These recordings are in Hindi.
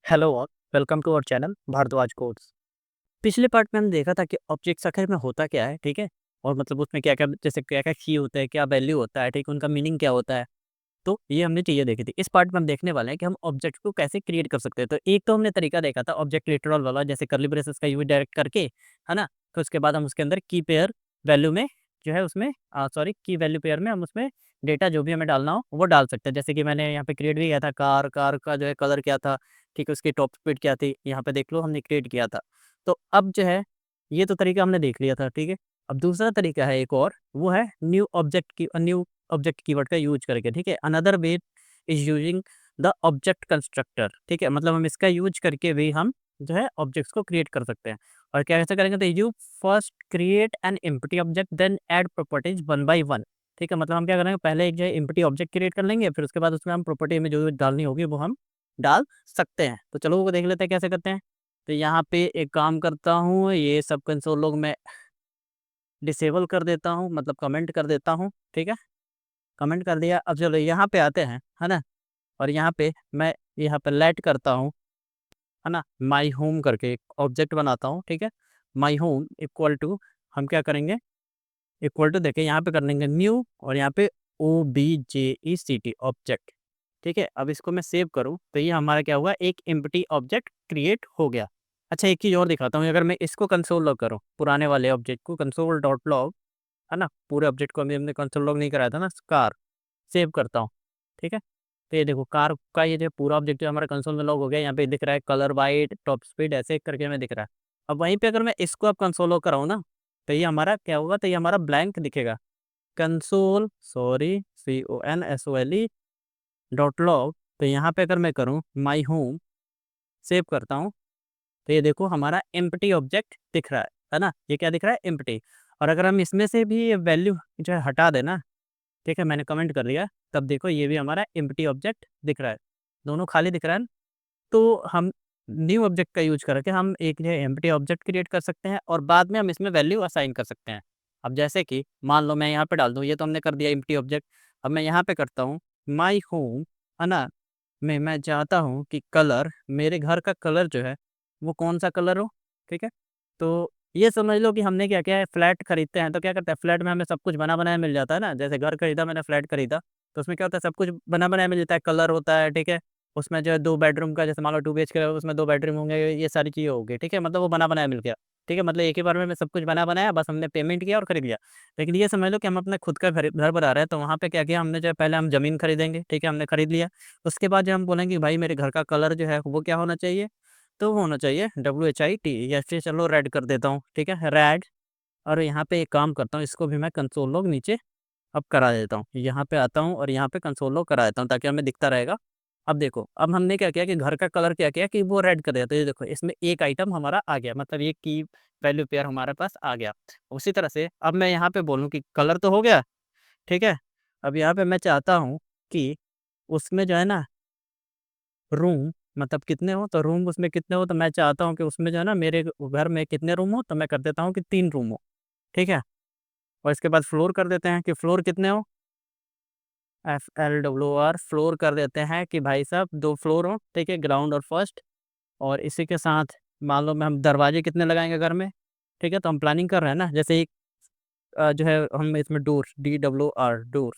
हेलो और welcome to our channel Bharadwaj codes. पिछले पार्ट में हमने देखा था कि ऑब्जेक्ट्स आखिर में होता क्या है, ठीक है? और मतलब उसमें क्या-क्या जैसे क्या-क्या की होता है, क्या वैल्यू होता है, ठीक है? उनका मीनिंग क्या होता है? तो ये हमने चीज़ें देखी थी। इस पार्ट में हम देखने वाले हैं कि हम ऑब्जेक्ट को कैसे क्रिएट कर सकते हैं। तो एक तो हमने तरीका देखा था ऑब्जेक्ट लिटरल वाला, जैसे कर्ली ब्रेसेस का यूज़ डायरेक्ट करके, है ना? फिर उसके बाद हम उसके अंदर की पेयर वैल्यू में जो है उसमें सॉरी की वैल्यू पेयर में हम उसमें डेटा जो भी हमें डालना हो वो डाल सकते हैं। जैसे कि मैंने यहाँ पे क्रिएट भी किया था कार, कार का जो है कलर क्या था, ठीक है? उसकी टॉप स्पीड क्या थी, यहाँ पे देख लो हमने क्रिएट किया था। तो अब जो है ये तो तरीका हमने देख लिया था, ठीक है? अब दूसरा तरीका है एक और, वो है न्यू ऑब्जेक्ट कीवर्ड का यूज़ करके, ठीक है? Another way is using the object constructor, ठीक है? मतलब हम इसका यूज़ करके भी हम जो है ऑब्जेक्ट्स को क्रिएट कर सकते हैं। और कैसे करेंगे, तो you first create an empty object then add properties one by one, ठीक है? मतलब हम क्या करेंगे, पहले एक जो है एम्प्टी ऑब्जेक्ट क्रिएट कर लेंगे, फिर उसके बाद उसमें हम प्रॉपर्टी में जो डालनी होगी वो हम डाल सकते हैं। तो चलो वो देख लेते हैं कैसे करते हैं। तो यहाँ पे एक काम करता हूँ, ये सब कंसोल लॉग मैं डिसेबल कर देता हूँ, मतलब कमेंट कर देता हूँ, ठीक है? कमेंट कर दिया। अब चलो यहाँ पे आते हैं, है ना? और यहाँ पे मैं यहाँ पे लेट करता हूँ, है ना? माई होम करके एक ऑब्जेक्ट बनाता हूँ, ठीक है? माई होम इक्वल टू हम क्या करेंगे, इक्वल टू देखिए यहाँ पे कर लेंगे न्यू और यहाँ पे OBJECT ऑब्जेक्ट, ठीक है? अब इसको मैं सेव करूँ तो ये हमारा क्या हुआ, एक एम्प्टी ऑब्जेक्ट क्रिएट हो गया। अच्छा एक चीज़ और दिखाता हूँ, अगर मैं इसको कंसोल लॉग करूँ, पुराने वाले ऑब्जेक्ट को कंसोल डॉट लॉग, है ना? पूरे ऑब्जेक्ट को अभी हमने कंसोल लॉग नहीं कराया था ना, कार सेव करता हूँ, ठीक है? तो ये देखो कार का ये जो पूरा ऑब्जेक्ट जो हमारा कंसोल में लॉग हो गया, यहाँ पे दिख रहा है कलर व्हाइट, टॉप स्पीड ऐसे करके हमें दिख रहा है। अब वहीं पे अगर मैं इसको अब कंसोल लॉग कराऊँ ना, तो ये हमारा क्या होगा, तो ये हमारा ब्लैंक दिखेगा। Console sorry CONSOLE dot log, तो यहाँ पे अगर मैं करूँ माई होम, सेव करता हूँ, तो ये देखो हमारा एम्प्टी ऑब्जेक्ट दिख रहा है ना? ये क्या दिख रहा है, एम्प्टी। और अगर हम इसमें से भी वैल्यू जो है हटा दें ना, ठीक है, मैंने कमेंट कर दिया, तब देखो ये भी हमारा एम्प्टी ऑब्जेक्ट दिख रहा है। दोनों खाली दिख रहा है ना? तो हम न्यू ऑब्जेक्ट का यूज़ करके हम एक जो है एम्प्टी ऑब्जेक्ट क्रिएट कर सकते हैं और बाद में हम इसमें वैल्यू असाइन कर सकते हैं। अब जैसे कि मान लो मैं यहाँ पे डाल दूँ, ये तो हमने कर दिया एम्प्टी ऑब्जेक्ट। अब मैं यहाँ पे करता हूँ माई होम, है ना? मैं चाहता हूँ कि कलर, मेरे घर का कलर जो है वो कौन-सा कलर हो, ठीक है? तो ये समझ लो कि हमने क्या किया है, फ्लैट खरीदते हैं तो क्या करते हैं, फ्लैट में हमें सब कुछ बना-बनाया मिल जाता है ना। जैसे घर खरीदा मैंने, फ्लैट खरीदा, तो उसमें क्या होता है, सब कुछ बना-बनाया मिल जाता है, कलर होता है, ठीक है? उसमें जो है 2 बेडरूम का, जैसे मान लो 2 बीएचके है, उसमें 2 बेडरूम होंगे, ये सारी चीज़ें हो गई, ठीक है? मतलब वो बना-बनाया मिल गया, ठीक है? मतलब एक ही बार में सब कुछ बना-बनाया, बस हमने पेमेंट किया और खरीद लिया। लेकिन ये समझ लो कि हम अपना खुद का घर बना रहे हैं, तो वहाँ पे क्या किया हमने, जो है पहले हम ज़मीन खरीदेंगे, ठीक है? हमने खरीद लिया। उसके बाद जब हम बोलेंगे कि भाई मेरे घर का कलर जो है वो क्या होना चाहिए, तो वो होना चाहिए WHIT, या फिर चलो रेड कर देता हूँ, ठीक है? रेड। और यहाँ पे एक काम करता हूँ, इसको भी मैं कंसोल लॉग नीचे अब करा देता हूँ। यहाँ पे आता हूँ और यहाँ पे कंसोल लॉग करा देता हूँ ताकि हमें दिखता रहेगा। अब देखो, अब हमने क्या किया कि घर का कलर क्या किया कि वो रेड कर दिया। तो ये देखो इसमें एक आइटम हमारा आ गया, मतलब ये की वैल्यू पेयर हमारे पास आ गया। उसी तरह से अब मैं यहाँ पे बोलूँ कि कलर तो हो गया, ठीक है? अब यहाँ पे मैं चाहता हूँ कि उसमें जो है ना रूम, मतलब कितने हो, तो रूम उसमें कितने हो, तो मैं चाहता हूँ कि उसमें जो है ना मेरे घर में कितने रूम हो, तो मैं कर देता हूँ कि 3 रूम हो, ठीक है? और इसके बाद फ्लोर कर देते हैं कि फ्लोर कितने हो, FLOOR फ्लोर कर देते हैं कि भाई साहब 2 फ्लोर हो, ठीक है? ग्राउंड और फर्स्ट। और इसी के साथ मान लो मैं हम दरवाजे कितने लगाएँगे घर में, ठीक है? तो हम प्लानिंग कर रहे हैं ना, जैसे एक जो है हम इसमें डोर्स DOOR डोर्स,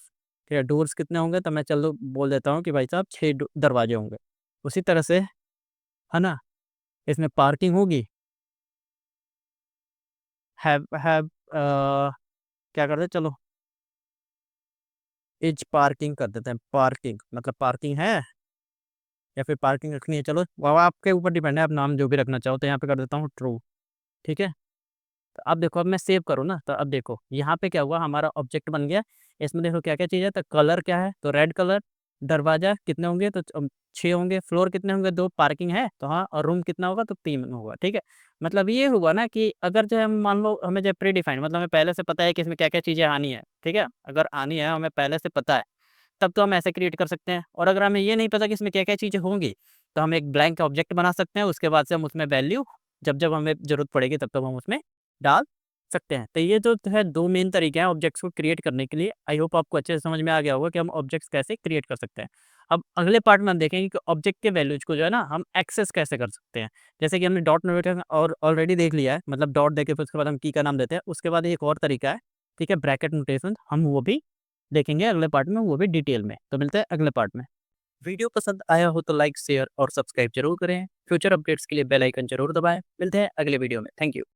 ठीक है? डोर्स कितने होंगे, तो मैं चलो बोल देता हूँ कि भाई साहब 6 दरवाजे होंगे। उसी तरह से, है ना? इसमें पार्किंग होगी, क्या करते हैं, चलो इज पार्किंग कर देते हैं, पार्किंग मतलब पार्किंग है या फिर पार्किंग रखनी है, चलो वो आपके ऊपर डिपेंड है, आप नाम जो भी रखना चाहो। तो यहाँ पे कर देता हूँ ट्रू, ठीक है? तो अब देखो, अब मैं सेव करूँ ना, तो अब देखो यहाँ पे क्या हुआ, हमारा ऑब्जेक्ट बन गया। इसमें देखो क्या-क्या चीज़ है, तो कलर क्या है, तो रेड कलर, दरवाज़ा कितने होंगे, तो 6 होंगे, फ्लोर कितने होंगे, 2, पार्किंग है, तो हाँ, और रूम कितना होगा, तो 3 होगा, ठीक है? मतलब ये हुआ ना कि अगर जो है मान लो हमें जो है प्री डिफाइंड, मतलब हमें पहले से पता है कि इसमें क्या-क्या चीज़ें आनी है, ठीक है? अगर आनी है, हमें पहले से पता है, तब तो हम ऐसे क्रिएट कर सकते हैं। और अगर हमें ये नहीं पता कि इसमें क्या-क्या चीज़ें होंगी, तो हम एक ब्लैंक ऑब्जेक्ट बना सकते हैं, उसके बाद से हम उसमें वैल्यू जब-जब हमें ज़रूरत पड़ेगी तब-तब हम उसमें डाल सकते हैं। तो ये जो है 2 मेन तरीके हैं ऑब्जेक्ट्स को क्रिएट करने के लिए। आई होप आपको अच्छे से समझ में आ गया होगा कि हम ऑब्जेक्ट्स कैसे क्रिएट कर सकते हैं। अब अगले पार्ट में हम देखेंगे कि ऑब्जेक्ट के वैल्यूज को जो है ना हम एक्सेस कैसे कर सकते हैं। जैसे कि हमने डॉट नोटेशन और ऑलरेडी देख लिया है, मतलब डॉट देके फिर उसके बाद हम की का नाम देते हैं। उसके बाद एक और तरीका है, ठीक है, ब्रैकेट नोटेशन, हम वो भी देखेंगे अगले पार्ट में, वो भी डिटेल में। तो मिलते हैं अगले पार्ट में। वीडियो पसंद आया हो तो लाइक शेयर और सब्सक्राइब जरूर करें। फ्यूचर अपडेट्स के लिए बेल आइकन जरूर दबाएं। मिलते हैं अगले वीडियो में। Thank you.